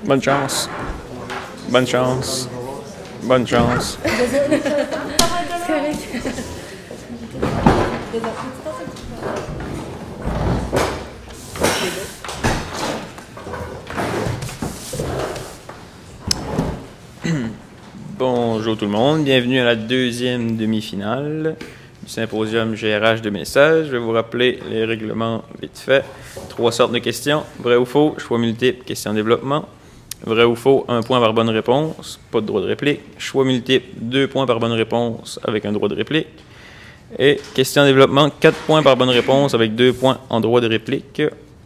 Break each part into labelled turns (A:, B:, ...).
A: Bonne chance. Bonne chance. Bonne chance.
B: C'est correct.
A: Bonjour tout le monde, bienvenue à la deuxième demi-finale du symposium GRH 2016. Je vais vous rappeler les règlements vite fait. 3 sortes de questions, vrai ou faux, choix multiple, question de développement. Vrai ou faux, 1 point par bonne réponse, pas de droit de réplique. Choix multiple, 2 points par bonne réponse avec un droit de réplique. Et question de développement, 4 points par bonne réponse avec 2 points en droit de réplique.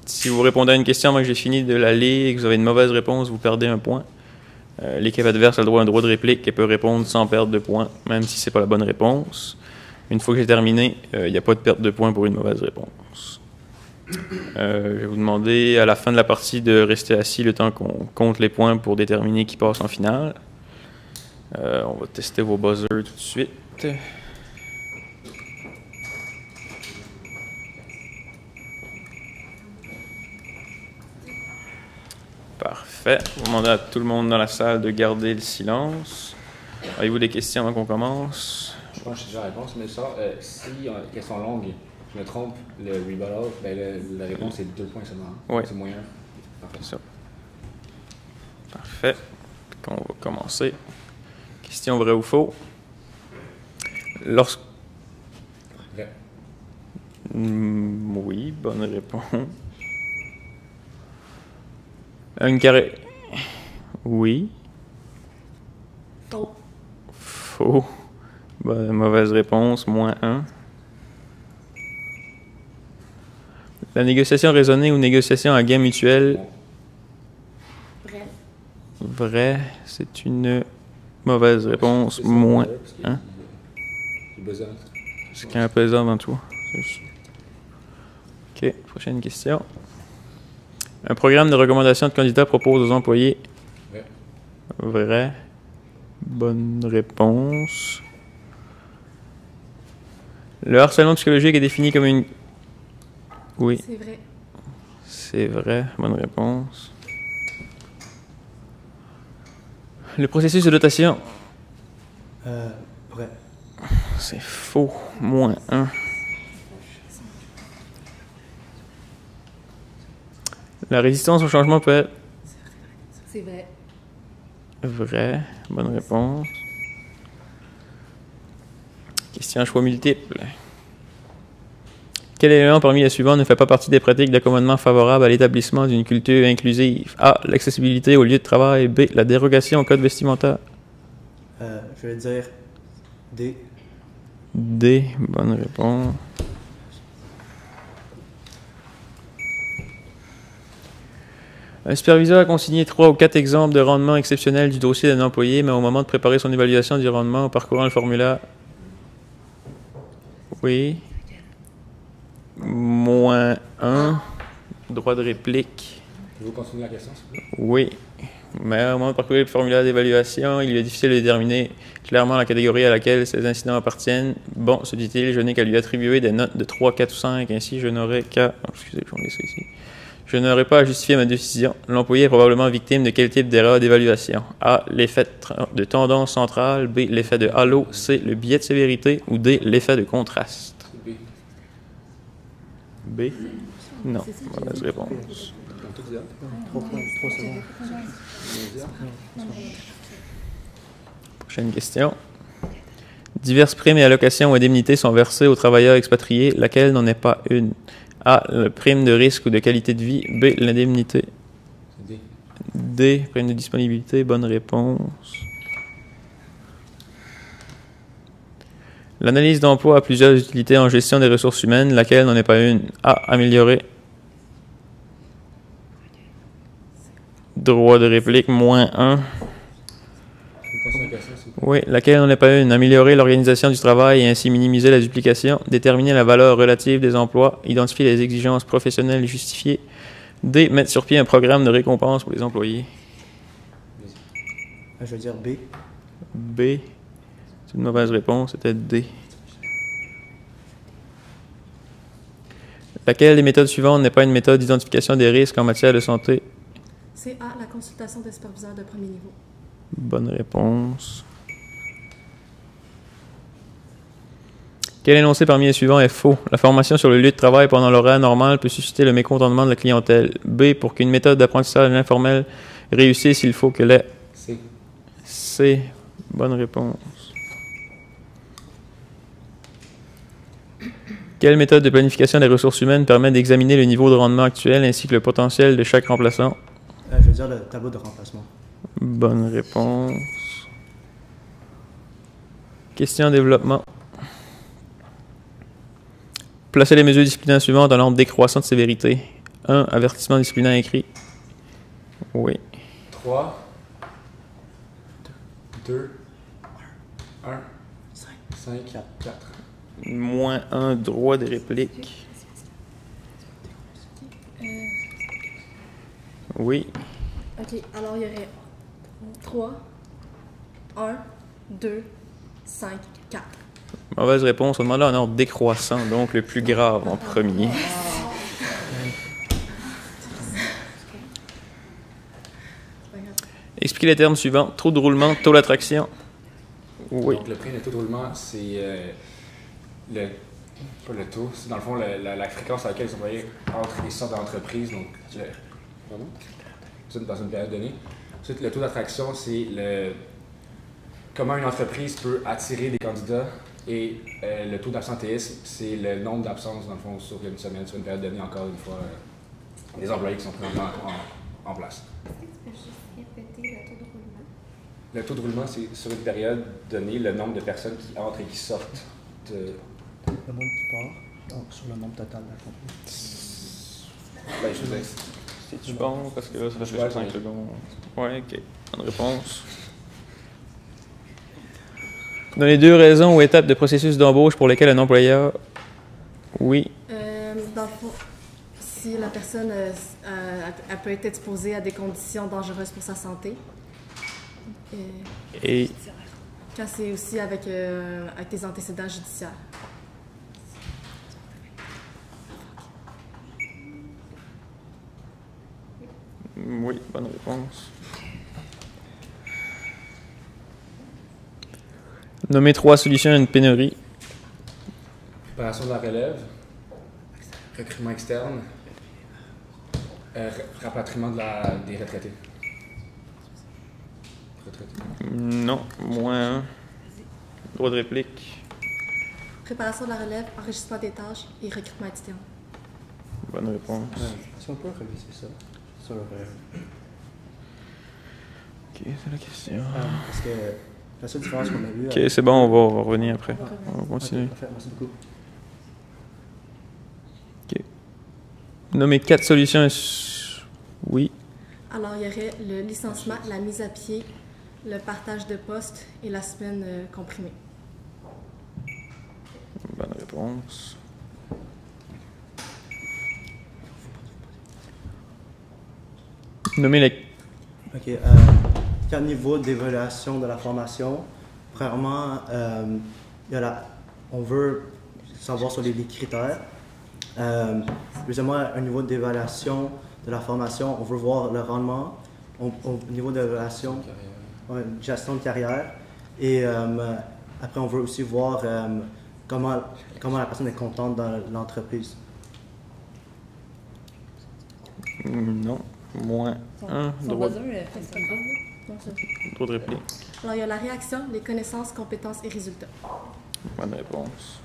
A: Si vous répondez à une question avant que j'ai fini de la lire et que vous avez une mauvaise réponse, vous perdez 1 point. L'équipe adverse a le droit à un droit de réplique et peut répondre sans perdre de points, même si ce n'est pas la bonne réponse. Une fois que j'ai terminé, il n'y a pas de perte de points pour une mauvaise réponse. Je vais vous demander à la fin de la partie de rester assis le temps qu'on compte les points pour déterminer qui passe en finale. On va tester vos buzzers tout de suite. Parfait. Je vais demander à tout le monde dans la salle de garder le silence. Avez-vous des questions avant qu'on commence?
C: Je pense que j'ai déjà la réponse, mais ça, si question longue, je me trompe, le rebuttal, ben la réponse est 2 points seulement.
A: Oui.
C: C'est moyen. Parfait.
A: C'est ça. Parfait. On va commencer. Question vrai ou faux? Lorsque...
C: Vrai.
A: Oui, bonne réponse. Une carré... Oui.
B: Faux.
A: Faux. Mauvaise réponse, moins 1. La négociation raisonnée ou négociation à gain mutuel?
B: Vrai.
A: Vrai, c'est une mauvaise réponse, moins 1.
C: J'ai besoin.
A: C'est qu'il y a un pesant avant toi. OK, prochaine question. Un programme de recommandation de candidats propose aux employés.
C: Vrai.
A: Vrai. Bonne réponse. Le harcèlement psychologique est défini comme une... Oui,
B: C'est vrai.
A: c'est vrai. Bonne réponse. Le processus de dotation.
C: Vrai.
A: C'est faux. Moins 1. La résistance au changement peut être...
B: C'est vrai.
A: Vrai. Bonne réponse. Question à choix multiple. Quel élément parmi les suivants ne fait pas partie des pratiques d'accommodement favorables à l'établissement d'une culture inclusive? A. L'accessibilité au lieu de travail. B. La dérogation au code vestimentaire.
D: Je vais dire D.
A: D. Bonne réponse. Un superviseur a consigné 3 ou 4 exemples de rendement exceptionnel du dossier d'un employé, mais au moment de préparer son évaluation du rendement en parcourant le formulaire... Oui. Moins 1. Droit de réplique.
C: Vous continuez la question, s'il vous plaît?
A: Oui. Mais au moment de parcourir le formulaire d'évaluation, il lui est difficile de déterminer clairement la catégorie à laquelle ces incidents appartiennent. Bon, se dit-il, je n'ai qu'à lui attribuer des notes de 3, 4 ou 5. Ainsi, je n'aurai qu'à... Oh, excusez, je vais me laisser ici. Je n'aurai pas à justifier ma décision. L'employé est probablement victime de quel type d'erreur d'évaluation? A. L'effet de tendance centrale. B. L'effet de halo. C. Le biais de sévérité. Ou D. L'effet de contraste.
C: B.
A: B. Non. Mauvaise réponse.
D: 3 points, 3 secondes.
A: Prochaine question. Diverses primes et allocations ou indemnités sont versées aux travailleurs expatriés. Laquelle n'en est pas une? A. La prime de risque ou de qualité de vie. B. L'indemnité.
C: C'est D.
A: D. Prime de disponibilité. Bonne réponse. L'analyse d'emploi a plusieurs utilités en gestion des ressources humaines. Laquelle n'en est pas une? A. Améliorer. Droit de réplique, moins 1.
C: Vous continuez la question, s'il vous plaît?
A: Oui, laquelle n'en est pas une? Améliorer l'organisation du travail et ainsi minimiser la duplication. Déterminer la valeur relative des emplois. Identifier les exigences professionnelles justifiées. D. Mettre sur pied un programme de récompense pour les employés.
D: Je vais dire B.
A: B. C'est une mauvaise réponse, c'était D. Laquelle des méthodes suivantes n'est pas une méthode d'identification des risques en matière de santé?
B: C'est A, la consultation des superviseurs de premier niveau.
A: Bonne réponse. Quel énoncé parmi les suivants est faux? La formation sur le lieu de travail pendant l'horaire normal peut susciter le mécontentement de la clientèle. B, pour qu'une méthode d'apprentissage informel réussisse, il faut que les...
C: C.
A: C. Bonne réponse. Quelle méthode de planification des ressources humaines permet d'examiner le niveau de rendement actuel ainsi que le potentiel de chaque remplaçant?
D: Je veux dire le tableau de remplacement.
A: Bonne réponse. Question en développement. Placez les mesures disciplinaires suivantes en ordre décroissant de sévérité. 1. Avertissement disciplinaire écrit. Oui.
C: 3, 2, 1, 5, 4.
A: Moins 1, droit de réplique. Oui.
B: OK, alors il y aurait 3, 1, 2, 5, 4.
A: Mauvaise réponse. On demande en ordre décroissant, donc le plus grave en premier. Expliquez les termes suivants. Taux de roulement, taux d'attraction. Oui.
C: Donc, le prix de taux de roulement, c'est pas le taux, c'est dans le fond la fréquence à laquelle les employés entrent et sortent d'entreprise. Donc, dans une période donnée. Ensuite, le taux d'attraction, c'est comment une entreprise peut attirer des candidats. Et le taux d'absentéisme, c'est le nombre d'absences, dans le fond, sur une semaine, sur une période donnée, encore une fois, des employés qui sont présents en place.
B: Est-ce que tu peux juste répéter le taux de roulement?
C: Le taux de roulement, c'est sur une période donnée, le nombre de personnes qui entrent et qui sortent de...
D: Le nombre qui part, donc sur le nombre total de la compagnie.
C: Ben, je vous dis,
A: C'est-tu bon? Parce que là, ça fait 5 secondes. Ouais, ok. Bonne réponse. Donnez 2 raisons ou étapes de processus d'embauche pour lesquelles un employeur... Oui.
B: Dans le fond, si la personne elle peut être exposée à des conditions dangereuses pour sa santé.
A: Et...
B: Quand c'est aussi avec des antécédents judiciaires.
A: Oui, bonne réponse. Nommez 3 solutions à une pénurie.
C: préparation de la relève, recrutement externe, rapatriement des retraités.
A: Non, moins 1. Droit de réplique.
B: Préparation de la relève, enregistrement des tâches et recrutement externe.
A: Bonne réponse.
D: Est-ce qu'on peut réviser ça? Sur
A: Ok, c'est la question.
D: parce que la seule différence qu'on a vue...
A: Ok, c'est bon, on va revenir après. On va continuer.
D: Parfait, merci beaucoup.
A: Ok. Nommez 4 solutions. Oui.
B: Alors, il y aurait le licenciement, la mise à pied, le partage de poste et la semaine comprimée.
A: Bonne réponse. Nommez les...
D: OK. Quel niveau d'évaluation de la formation? Premièrement, on veut savoir sur les critères. Deuxièmement, un niveau d'évaluation de la formation, on veut voir le rendement. Au niveau d'évaluation, gestion de carrière. Et après, on veut aussi voir comment la personne est contente dans l'entreprise.
A: Non. Moins 1. Droit de réplique.
B: Alors, il y a la réaction, les connaissances, compétences et résultats.
A: Bonne réponse.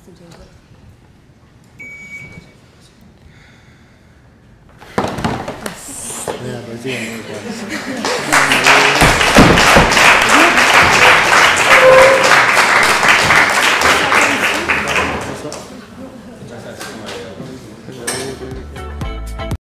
D: Vas-y,